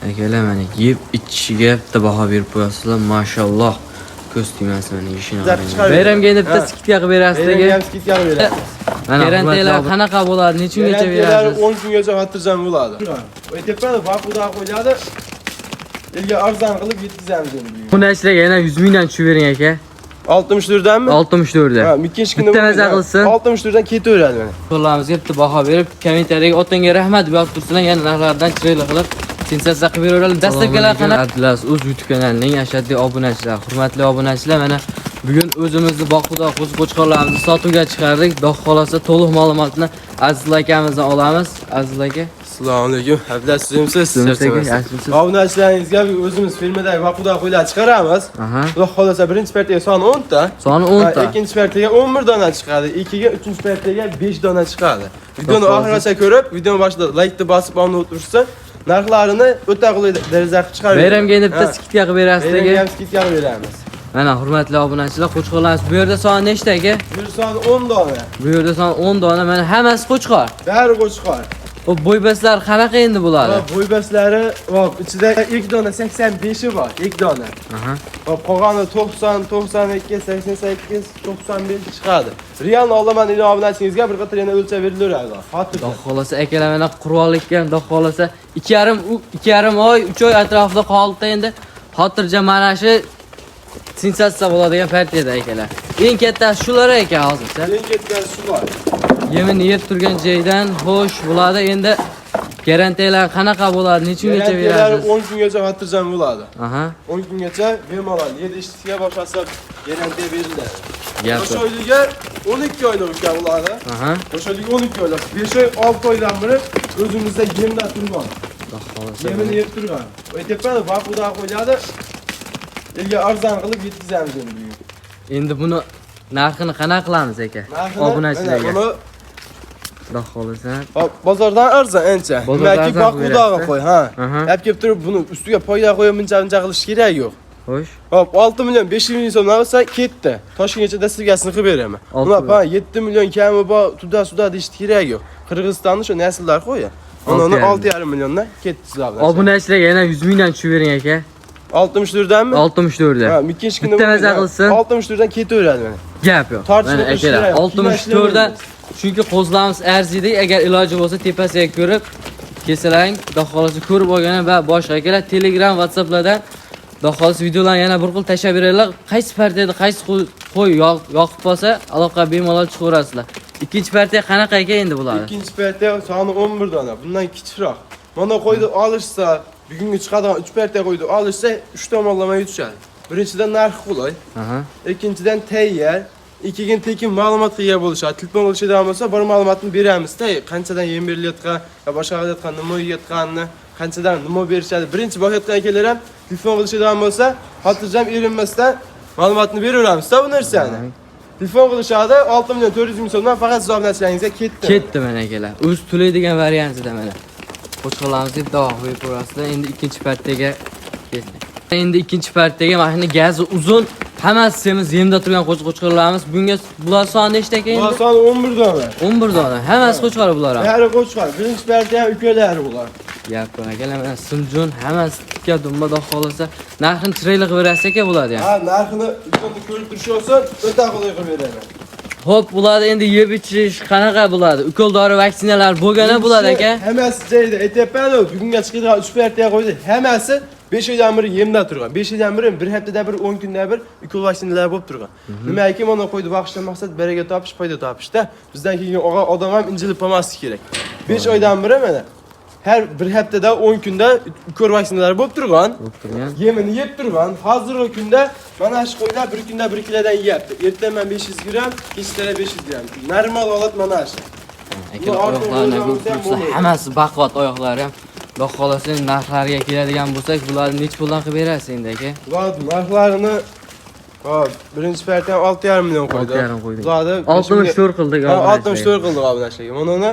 Akalar mana yeb ichiga bitta baho berib qo'yasizlar, mashalloh. Ko'z tegmas mana ishini. Bayramga endi bitta skidka qilib berasiz aka. Bayramga skidka qilib beramiz. Garantiyalar qanaqa bo'ladi? Nechungacha berasiz? 10 kungacha xotirjam bo'ladi. Aytibman, vaqtida qo'yadi. Elga arzon qilib yetkazamiz endi. Buni ishlaga yana 100 mingdan tushib bering aka. 64 danmi? 64 dan. Ha, ikkinchi kunda bitta maza qilsin. 64 dan ketaveradi mana. Qo'llamizga bitta baho berib, kommentariyaga otanga rahmat deb yozib tursinlar, yana narxlardan chiroyli qilib sensatsiya qilib beraveradi. Dastlabkilar qanaqa? Abdulaziz o'z YouTube kanalining ashaddiy obunachilar, hurmatli obunachilar, mana bugun o'zimizni boqquda qo'ziqo'chqorlarimizni sotuvga chiqardik. Xudo xolasa to'liq ma'lumotni Aziz akamizdan olamiz. Aziz aka, Assalomu alaykum. Abdulaziz sizmisiz? Yaxshimisiz? Obunachilaringizga o'zimiz firmadagi vaqtida qo'ylar chiqaramiz. Xudo xolasa birinchi partiyaga soni 10 ta. Soni 10 ta. Ikkinchi partiyaga 11 dona chiqadi. Ikkiga, uchinchi partiyaga 5 dona chiqadi. Videoni oxirigacha ko'rib, video boshida like-ni bosib olib o'tirsa, narxlarini o'ta qulay darajada qilib chiqarib. Bayramga endi bitta skidka qilib berasiz aka. Bayramga ham skidka qilib beramiz. Mana hurmatli obunachilar, qo'chqorlarimiz bu yerda soni nechta aka? Bu yerda soni 10 dona. Bu yerda soni 10 dona. Mana hammasi qo'chqor. Bari qo'chqor. O bo'ybaslar qanaqa endi bo'ladi? Bo'ybaslari, hop, ichida ilk dona 85 bor, ilk dona. Hop, qolgani 90, 92, 88, 95 chiqadi. Real olaman ila obunachingizga bir qator yana o'lchab berilaveradi. Xudo xolasa akalar mana qurollikka, xudo xolasa 2,5 oy, 3 oy atrofida qoldi endi. Xotirjam mana shu sensatsiya bo'ladigan partiyada akalar. Eng kattasi shular ekan hozircha. Eng kattasi shular. Yemini yeb turgan joydan xo'sh bo'ladi. Endi garantiyalar qanaqa bo'ladi? Nechungacha berasiz? Garantiyalar 10 kungacha xotirjam bo'ladi. 10 kungacha bemalol 7 ishga boshlasa garantiya beriladi. Gap. O'sha oyliga 12 oylik uka bo'ladi. O'sha oyliga 12 oylik. 5 oy 6 oydan beri o'zimizda yemda turgan. Xudo xolasa. Yemini yeb turgan. Aytibman, vaqtida qo'yadi. Elga arzon qilib yetkazamiz endi bugun. Endi buni narxini qanaqa qilamiz aka? Obunachilarga. Xudo xolasa. Hop, bozordan arzon ancha. Yoki vaqtida qo'y, ha. Yap kelib turib buni ustiga poyga qo'yib buncha qilish kerak yo'q. Xo'sh. Hop, 6 million 500 ming so'mdan olsa ketdi. Toshkentgacha dasturgasini qilib beraman. Buni ha 7 million kami bor, tuda deyish kerak yo'q. Qirg'izistonning shu nasllar qo'ya. Uni 6,5 milliondan ketdi sizlar. Obunachilarga yana 100 mingdan tushib bering aka. 64 danmi? 64 dan. Ha, ikkinchi kunda bitta maza qilsin. 64 dan ketaveradi mana. Gap yo'q. Mana akalar 64 dan chunki qo'zlarimiz arziydi. Agar iloji bo'lsa tepasiga ko'rib kesalaring, xudo xolasa ko'rib olgani va boshqa akalar Telegram, WhatsApplardan xudo xolasa videolarni yana bir xil tashlab beradilar. Qaysi partiyada qaysi qo'y yoqib qolsa, aloqa bemalol chiqaverasizlar. Ikkinchi partiya qanaqa ekan endi bo'ladi? Ikkinchi partiya soni 11 dona. Bundan kichikroq. Mana qo'ydi olishsa, bugungi chiqadigan 3 partiya qo'ydi olishsa, 3 tomonlama yutishadi. Birinchidan narx qulay. Ikkinchidan tayyor. Ikkinchi tekin ma'lumotga ega bo'lishadi. Telefon qilishadigan bo'lsa, bir ma'lumotni beramiz-da, qanchadan yem berilayotgan, yo boshqa qilayotgan, nima yeyotganini, qanchadan nima berishadi. Birinchi boqayotgan akalar ham telefon qilishadigan bo'lsa, xotirjam erinmasdan ma'lumotni beraveramiz-da bu narsani. Telefon qilishadi, 6 million 400 ming so'mdan faqat siz obunachilaringizga ketdi. Ketdi mana akalar. O'z to'laydigan variantida mana. Qo'chqorlarimizni davom etib ko'rasizlar. Endi ikkinchi partiyaga ketdik. Endi ikkinchi partiyaga mana gazi uzun, hammasi semiz yemda turgan qo'chqorlarimiz. Bunga bular soni nechta ekan endi? Bular soni 11 dona. 11 dona. Hammasi qo'chqor bular ham. Bari qo'chqor. Birinchi partiya ham ukalari bular. Gap bor akalar, mana simjon hammasi tikka dumba xudo xolasa. Narxini chiroyli qilib berasiz aka bularni ham. Ha, narxini videoda ko'rib turish olsa, o'ta qulay qilib beraman. Xo'p, bularni endi yeb ichish qanaqa bo'ladi? Ukol dori vaksinalar bo'lgani bo'ladi aka. Hammasi joyida. Aytayapman-ku, bugunga chiqadigan 3 partiya qo'ydi. Hammasi 5 oydan beri yemda turgan. 5 oydan beri bir haftada bir 10 kunda bir ukol vaksinalar bo'lib turgan. Nimaiki mana qo'ydi vaqtdan maqsad baraka topish, foyda topishda. Bizdan keyin odam ham injilib qolmasligi kerak. 5 oydan beri mana her bir haftada 10 kunda ukol vaksinalar bo'lib turgan. Yemini yeb turgan. Hozirgi kunda mana shu qo'ylar bir kunda 1 kilodan yeyapti. Ertaman 500 gram, kechqurun 500 gram. Normal holat mana shu. Hammasi baquvvat oyoqlari ham. Xudo xolasa narxlariga keladigan bo'lsak, bularni nech puldan qilib berasiz endi aka? Bular narxlarini hop, birinchi partiya 6,5 million qo'ydi. 6,5 qo'ydik. Bularni 64 qildik. 64 qildik obunachilarga. Mana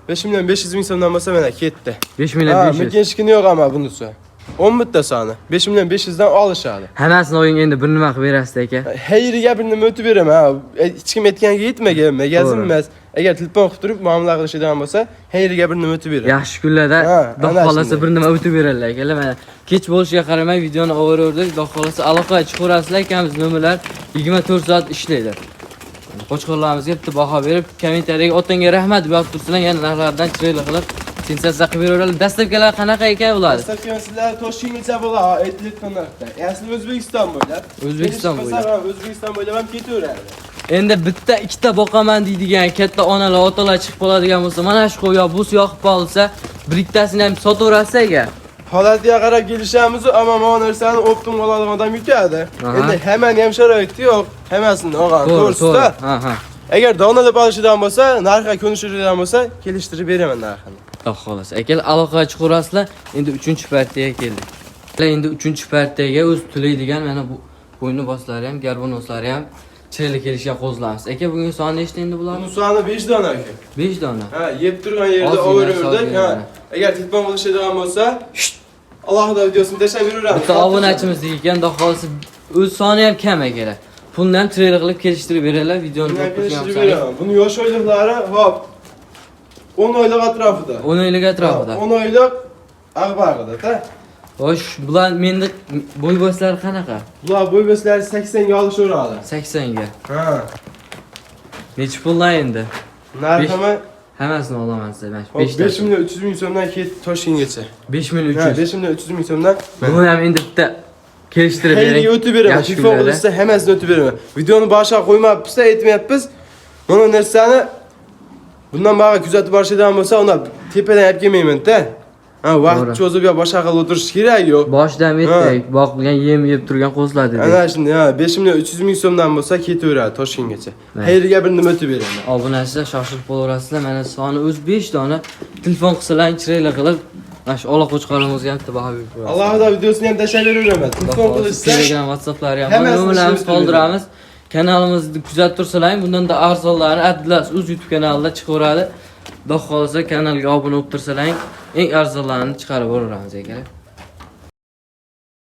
5 million 500 ming so'mdan bo'lsa mana ketdi. 5 million 500. Ikkinchi kuni yo'q ama bunisi. 10 bitta soni. 5 million 500 dan olishadi. Hammasini o'ying endi bir nima qilib berasiz aka? Hayriga bir nima o'tib beraman. Hech kim aytganiga yetmagan, magazin emas. Agar telefon qilib turib muomala qilishadigan bo'lsa, hayriga bir nima o'tib beradi. Yaxshi kunlarda Ha, Xudo ana xolasa shunday. bir nima o'tib beradilar akalar. Mana kech bo'lishiga qaramay videoni overaverdik. Xudo xolasa aloqa chiqarasizlar ekamiz, nomerlar 24 soat ishlaydi. Qo'chqorlarimizga bitta baho berib, kommentariyaga otanga rahmat deb yozib tursanglar, yana narxlardan chiroyli qilib sensatsiya qilib beraveradi. Dastlabkilar qanaqa ekan ular? Dastlabki sizlar Toshkentgacha bo'ladi, aytlik qanaqda. Asli O'zbekiston bo'ylab. O'zbekiston bo'ylab. O'zbekiston bo'ylab ham ketaveradi. Endi bitta ikkita boqaman deydigan katta onalar, otalar chiqib qoladigan bo'lsa, mana shu qo'ya bus yoqib qolsa, bir ikkitasini ham sotaverasiz aka. Holatiga qarab kelishamiz, ammo mana narsani optim oladigan odam yutadi. Aha. Endi hamma ham sharoiti yo'q, hammasini olgan. To'g'risi-da. Ha ha. Agar donalab olishidan bo'lsa, narxga ko'nishadigan bo'lsa, kelishtirib beraman narxini. Xudo xolasa. Akalar aloqa chiqarasizlar. Endi 3-partiyaga keldik. Endi 3-partiyaga o'z tulaydigan mana bu bo'yni boslari ham, garbonoslari ham chiroyli kelishga qo'zlamiz. Aka bugun soni nechta endi bular? Bu soni 5 dona aka. 5 dona. Ha, yeb turgan yerda overaverdik. Ha. Agar telefon qilishadigan bo'lsa, Allohda videosini tashlab beraveramiz. Bitta obunachimiz ekan, xudo xolasa o'z soni ham kam akalar. Pulni ham chiroyli qilib kelishtirib beradilar. Videoni ko'rib beraman. Buni yosh oyliqlari hop 10 oylik atrofida. 10 oylik atrofida. 10 oylik ag'bag'ida-da. Xo'sh, bular menda bo'y boslari qanaqa? Bular bo'y boslari 80 ga olishaveradi. 80 ga. Ha. Necha pullar endi? Narximi hammasini olaman sizga. 5 million 300 ming so'mdan Toshkentgacha. 5 million 300. Ha, 5 million 300 ming so'mdan. Buni ham endi bitta kelishtirib bering. Hayriga o'tib beraman. Telefon qilsa hammasini o'tib beraman. Videoni boshqa qo'ymabmiz, aytmayapmiz. Mana narsani bundan bag'a kuzatib borishadigan bo'lsa, uni tepadan olib kelmayman-da. Ha, vaqt cho'zib yo boshqa qilib o'tirish kerak yo'q. Boshidan aytdik, boqilgan yem yeb turgan qo'zlar dedik. Ana shunday, ha, 5 million 300 ming so'mdan bo'lsa ketaveradi Toshkentgacha. Hayriga bir nima o'tib beraman. Obunachilar shoshilib qolaverasizlar. Mana soni o'z 5 dona telefon qilsalar chiroyli qilib, mana shu aloqa chiqarimizga ham baho berib qo'yamiz. Allohda videosini ham tashlab beraman. Telefon qilishsa, Telegram, WhatsApp'lari ham nomerlarimiz qoldiramiz. Kanalimizni kuzatib tursalar, bundan da arzonlarni Atlas o'z YouTube kanalida chiqaveradi. Xudo xolasa kanalga obuna bo'lib tursalar, eng arzonlarini chiqarib boraveramiz akalar.